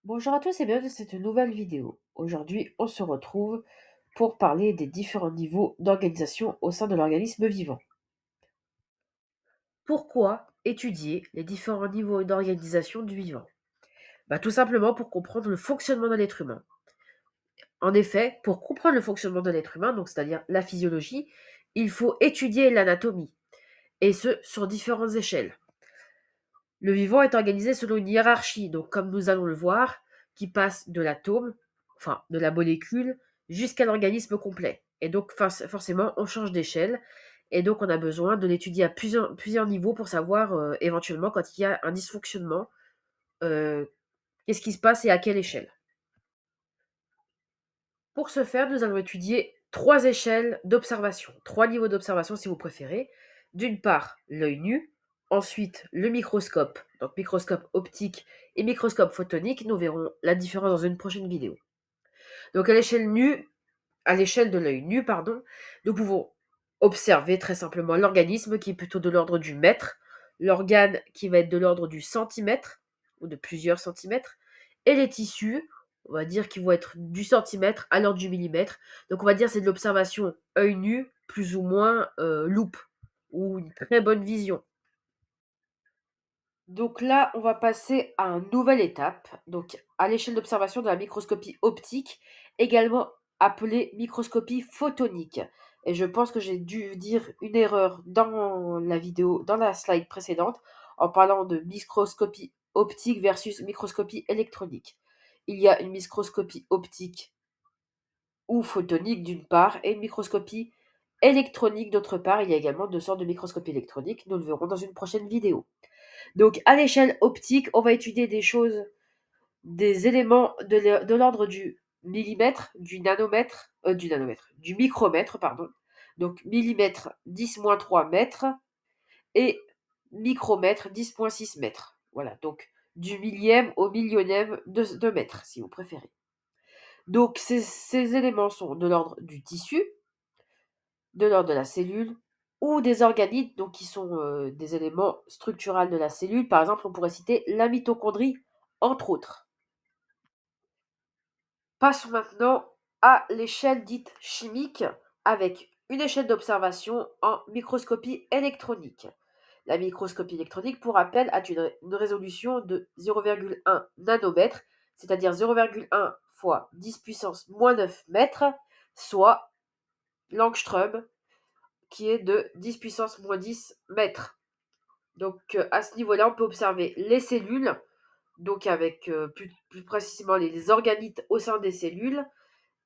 Bonjour à tous et bienvenue dans cette nouvelle vidéo. Aujourd'hui, on se retrouve pour parler des différents niveaux d'organisation au sein de l'organisme vivant. Pourquoi étudier les différents niveaux d'organisation du vivant? Tout simplement pour comprendre le fonctionnement de l'être humain. En effet, pour comprendre le fonctionnement de l'être humain, donc c'est-à-dire la physiologie, il faut étudier l'anatomie, et ce sur différentes échelles. Le vivant est organisé selon une hiérarchie, donc comme nous allons le voir, qui passe de l'atome, enfin de la molécule, jusqu'à l'organisme complet. Et donc forcément, on change d'échelle, et donc on a besoin de l'étudier à plusieurs niveaux pour savoir éventuellement quand il y a un dysfonctionnement, euh, qu'est-ce qui se passe et à quelle échelle. Pour ce faire, nous allons étudier trois échelles d'observation, trois niveaux d'observation si vous préférez. D'une part, l'œil nu, ensuite le microscope, donc microscope optique et microscope photonique. Nous verrons la différence dans une prochaine vidéo. Donc à l'échelle de l'œil nu, pardon, nous pouvons observer très simplement l'organisme qui est plutôt de l'ordre du mètre, l'organe qui va être de l'ordre du centimètre ou de plusieurs centimètres, et les tissus, on va dire qui vont être du centimètre à l'ordre du millimètre. Donc on va dire c'est de l'observation œil nu, plus ou moins loupe, ou une très bonne vision. Donc là, on va passer à une nouvelle étape, donc à l'échelle d'observation de la microscopie optique, également appelée microscopie photonique. Et je pense que j'ai dû dire une erreur dans la vidéo, dans la slide précédente, en parlant de microscopie optique versus microscopie électronique. Il y a une microscopie optique ou photonique d'une part, et une microscopie électronique d'autre part. Il y a également deux sortes de microscopie électronique, nous le verrons dans une prochaine vidéo. Donc, à l'échelle optique, on va étudier des choses, des éléments de l'ordre du millimètre, du micromètre, pardon. Donc, millimètre 10-3 mètres et micromètre 10,6 mètres. Voilà, donc du millième au millionième de mètre, si vous préférez. Donc, ces éléments sont de l'ordre du tissu, de l'ordre de la cellule, ou des organites, donc qui sont des éléments structurels de la cellule. Par exemple, on pourrait citer la mitochondrie, entre autres. Passons maintenant à l'échelle dite chimique, avec une échelle d'observation en microscopie électronique. La microscopie électronique, pour rappel, a une résolution de 0,1 nanomètre, c'est-à-dire 0,1 fois 10 puissance moins 9 mètres, soit l'angstrom, qui est de 10 puissance moins 10 mètres. Donc à ce niveau-là, on peut observer les cellules, donc avec plus précisément les organites au sein des cellules,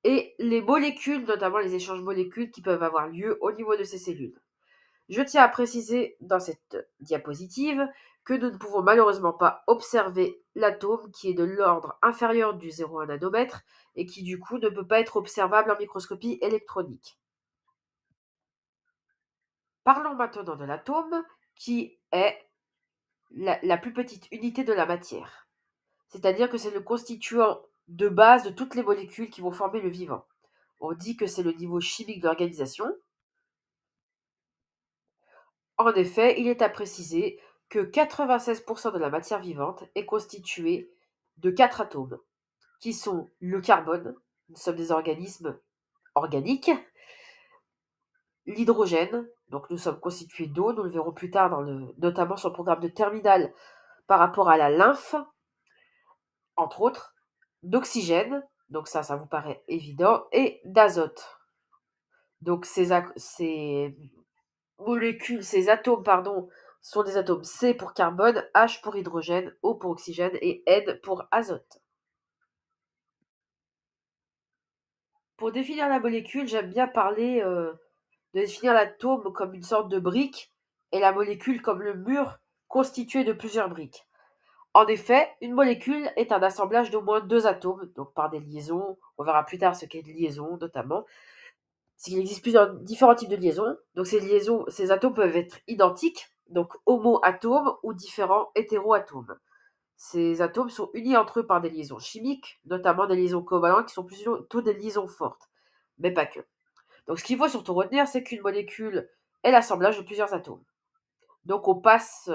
et les molécules, notamment les échanges molécules qui peuvent avoir lieu au niveau de ces cellules. Je tiens à préciser dans cette diapositive que nous ne pouvons malheureusement pas observer l'atome qui est de l'ordre inférieur du 0,1 nanomètre et qui du coup ne peut pas être observable en microscopie électronique. Parlons maintenant de l'atome qui est la plus petite unité de la matière. C'est-à-dire que c'est le constituant de base de toutes les molécules qui vont former le vivant. On dit que c'est le niveau chimique de l'organisation. En effet, il est à préciser que 96% de la matière vivante est constituée de 4 atomes, qui sont le carbone, nous sommes des organismes organiques, l'hydrogène, donc nous sommes constitués d'eau, nous le verrons plus tard notamment sur le programme de terminale par rapport à la lymphe, entre autres, d'oxygène, donc ça vous paraît évident, et d'azote. Donc ces molécules, ces atomes, pardon, sont des atomes C pour carbone, H pour hydrogène, O pour oxygène et N pour azote. Pour définir la molécule, j'aime bien parler de définir l'atome comme une sorte de brique et la molécule comme le mur constitué de plusieurs briques. En effet, une molécule est un assemblage d'au moins deux atomes, donc par des liaisons. On verra plus tard ce qu'est une liaison, notamment. C'est qu'il existe différents types de liaisons. Donc ces atomes peuvent être identiques, donc homo-atomes, ou différents hétéroatomes. Ces atomes sont unis entre eux par des liaisons chimiques, notamment des liaisons covalentes qui sont plutôt des liaisons fortes, mais pas que. Donc ce qu'il faut surtout retenir, c'est qu'une molécule est l'assemblage de plusieurs atomes. Donc on passe,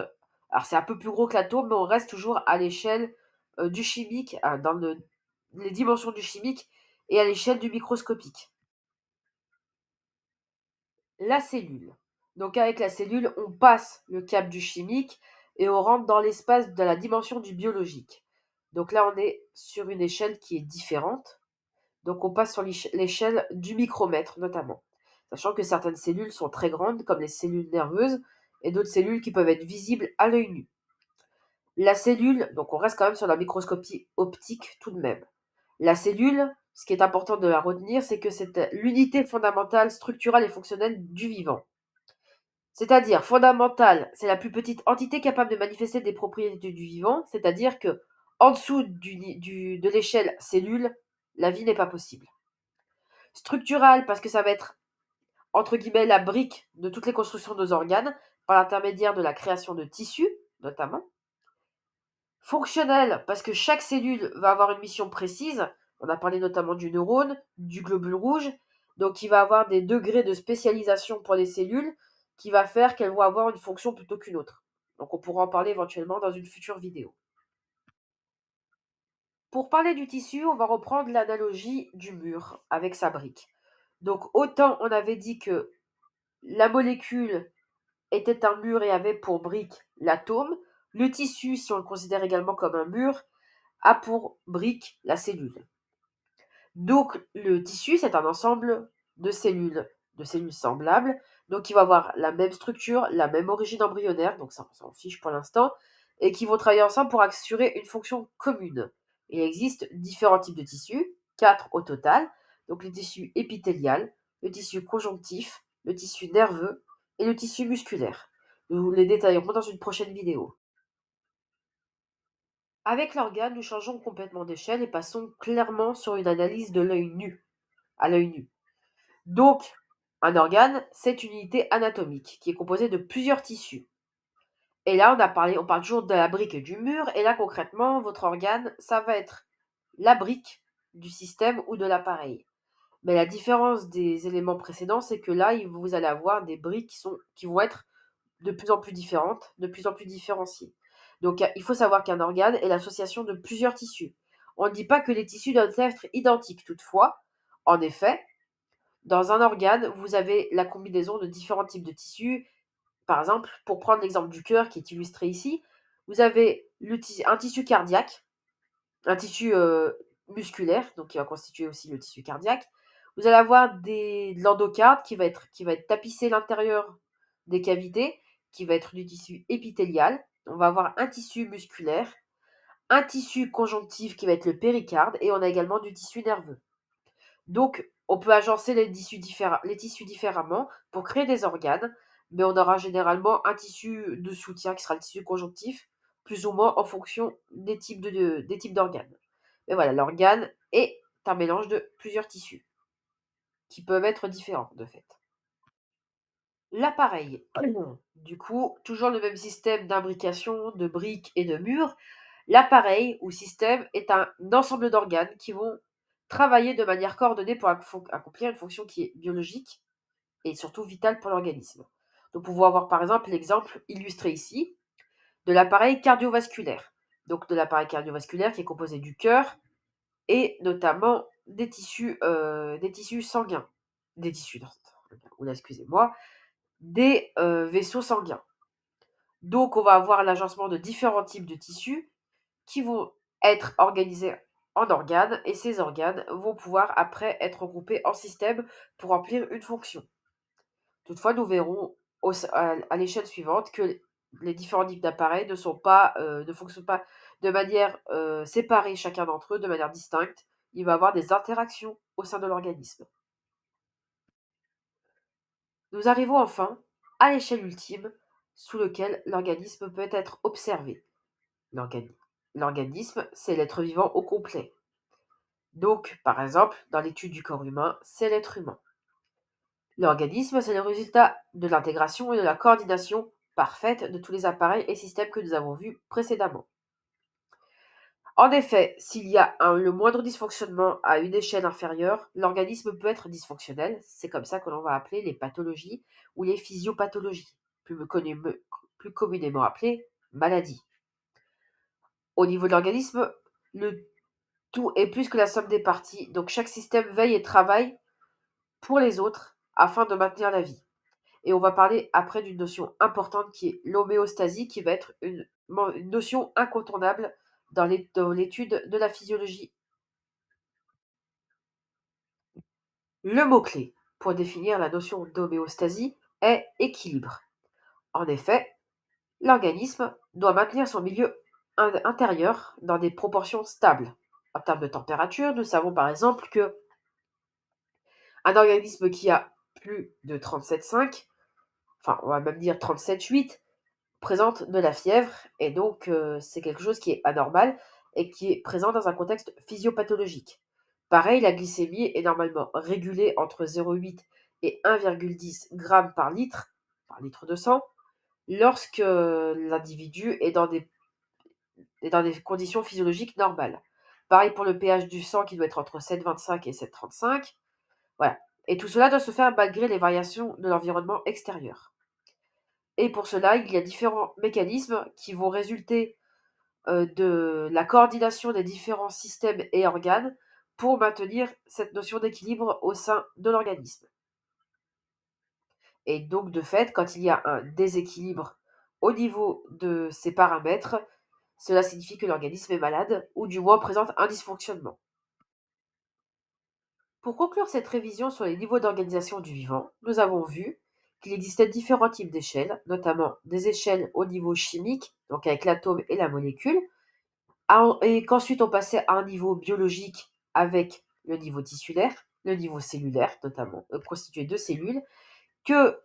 alors c'est un peu plus gros que l'atome, mais on reste toujours à l'échelle du chimique, les dimensions du chimique et à l'échelle du microscopique. La cellule. Donc avec la cellule, on passe le cap du chimique et on rentre dans l'espace de la dimension du biologique. Donc là, on est sur une échelle qui est différente. Donc on passe sur l'échelle du micromètre notamment. Sachant que certaines cellules sont très grandes, comme les cellules nerveuses, et d'autres cellules qui peuvent être visibles à l'œil nu. La cellule, donc on reste quand même sur la microscopie optique tout de même. La cellule, ce qui est important de la retenir, c'est que c'est l'unité fondamentale, structurale et fonctionnelle du vivant. C'est-à-dire, fondamentale, c'est la plus petite entité capable de manifester des propriétés du vivant, c'est-à-dire que en dessous de l'échelle cellule, la vie n'est pas possible. Structurale, parce que ça va être, entre guillemets, la brique de toutes les constructions de nos organes, par l'intermédiaire de la création de tissus, notamment. Fonctionnelle, parce que chaque cellule va avoir une mission précise. On a parlé notamment du neurone, du globule rouge. Donc, il va avoir des degrés de spécialisation pour les cellules qui va faire qu'elles vont avoir une fonction plutôt qu'une autre. Donc, on pourra en parler éventuellement dans une future vidéo. Pour parler du tissu, on va reprendre l'analogie du mur avec sa brique. Donc, autant on avait dit que la molécule était un mur et avait pour brique l'atome, le tissu, si on le considère également comme un mur, a pour brique la cellule. Donc le tissu, c'est un ensemble de cellules semblables, donc qui va avoir la même structure, la même origine embryonnaire, donc ça on s'en fiche pour l'instant, et qui vont travailler ensemble pour assurer une fonction commune. Il existe différents types de tissus, 4 au total, donc le tissu épithélial, le tissu conjonctif, le tissu nerveux et le tissu musculaire. Nous les détaillerons dans une prochaine vidéo. Avec l'organe, nous changeons complètement d'échelle et passons clairement sur une analyse de l'œil nu, à l'œil nu. Donc, un organe, c'est une unité anatomique qui est composée de plusieurs tissus. Et là, on parle toujours de la brique du mur, et là, concrètement, votre organe, ça va être la brique du système ou de l'appareil. Mais la différence des éléments précédents, c'est que là, vous allez avoir des briques qui vont être de plus en plus différentes, de plus en plus différenciées. Donc, il faut savoir qu'un organe est l'association de plusieurs tissus. On ne dit pas que les tissus doivent être identiques, toutefois. En effet, dans un organe, vous avez la combinaison de différents types de tissus. Par exemple, pour prendre l'exemple du cœur qui est illustré ici, vous avez un tissu cardiaque, un tissu musculaire, donc qui va constituer aussi le tissu cardiaque. Vous allez avoir de l'endocarde qui va être tapissé l'intérieur des cavités, qui va être du tissu épithélial. On va avoir un tissu musculaire, un tissu conjonctif qui va être le péricarde, et on a également du tissu nerveux. Donc, on peut agencer les tissus différemment pour créer des organes, mais on aura généralement un tissu de soutien qui sera le tissu conjonctif, plus ou moins en fonction des types d'organes. Mais voilà, l'organe est un mélange de plusieurs tissus qui peuvent être différents de fait. L'appareil, du coup, toujours le même système d'imbrication, de briques et de murs. L'appareil ou système est un ensemble d'organes qui vont travailler de manière coordonnée pour accomplir une fonction qui est biologique et surtout vitale pour l'organisme. Nous pouvons avoir par exemple l'exemple illustré ici de l'appareil cardiovasculaire. Donc de l'appareil cardiovasculaire qui est composé du cœur et notamment des tissus sanguins, des tissus, oula, excusez-moi, des vaisseaux sanguins. Donc, on va avoir l'agencement de différents types de tissus qui vont être organisés en organes, et ces organes vont pouvoir après être regroupés en systèmes pour remplir une fonction. Toutefois, nous verrons à l'échelle suivante que les différents types d'appareils ne fonctionnent pas de manière séparée chacun d'entre eux, de manière distincte. Il va y avoir des interactions au sein de l'organisme. Nous arrivons enfin à l'échelle ultime sous laquelle l'organisme peut être observé. L'organisme, c'est l'être vivant au complet. Donc, par exemple, dans l'étude du corps humain, c'est l'être humain. L'organisme, c'est le résultat de l'intégration et de la coordination parfaite de tous les appareils et systèmes que nous avons vus précédemment. En effet, s'il y a le moindre dysfonctionnement à une échelle inférieure, l'organisme peut être dysfonctionnel. C'est comme ça que l'on va appeler les pathologies ou les physiopathologies, plus communément appelées maladies. Au niveau de l'organisme, le tout est plus que la somme des parties, donc chaque système veille et travaille pour les autres afin de maintenir la vie. Et on va parler après d'une notion importante qui est l'homéostasie, qui va être une notion incontournable dans l'étude de la physiologie. Le mot-clé pour définir la notion d'homéostasie est équilibre. En effet, l'organisme doit maintenir son milieu intérieur dans des proportions stables. En termes de température, nous savons par exemple que un organisme qui a plus de 37,5, enfin on va même dire 37,8, présente de la fièvre et donc c'est quelque chose qui est anormal et qui est présent dans un contexte physiopathologique. Pareil, la glycémie est normalement régulée entre 0,8 et 1,10 g par litre de sang, lorsque l'individu est dans des conditions physiologiques normales. Pareil pour le pH du sang qui doit être entre 7,25 et 7,35. Voilà. Et tout cela doit se faire malgré les variations de l'environnement extérieur. Et pour cela, il y a différents mécanismes qui vont résulter de la coordination des différents systèmes et organes pour maintenir cette notion d'équilibre au sein de l'organisme. Et donc, de fait, quand il y a un déséquilibre au niveau de ces paramètres, cela signifie que l'organisme est malade ou du moins présente un dysfonctionnement. Pour conclure cette révision sur les niveaux d'organisation du vivant, nous avons vu qu'il existait différents types d'échelles, notamment des échelles au niveau chimique, donc avec l'atome et la molécule, et qu'ensuite on passait à un niveau biologique avec le niveau tissulaire, le niveau cellulaire notamment, constitué de cellules, que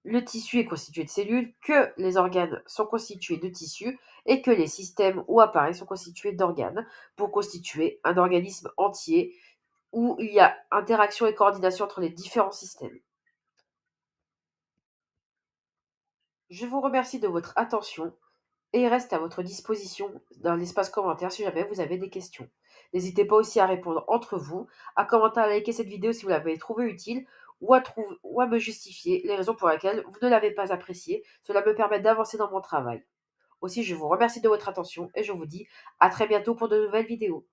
le tissu est constitué de cellules, que les organes sont constitués de tissus et que les systèmes ou appareils sont constitués d'organes pour constituer un organisme entier où il y a interaction et coordination entre les différents systèmes. Je vous remercie de votre attention et reste à votre disposition dans l'espace commentaire si jamais vous avez des questions. N'hésitez pas aussi à répondre entre vous, à commenter, à liker cette vidéo si vous l'avez trouvée utile ou à me justifier les raisons pour lesquelles vous ne l'avez pas appréciée. Cela me permet d'avancer dans mon travail. Aussi, je vous remercie de votre attention et je vous dis à très bientôt pour de nouvelles vidéos.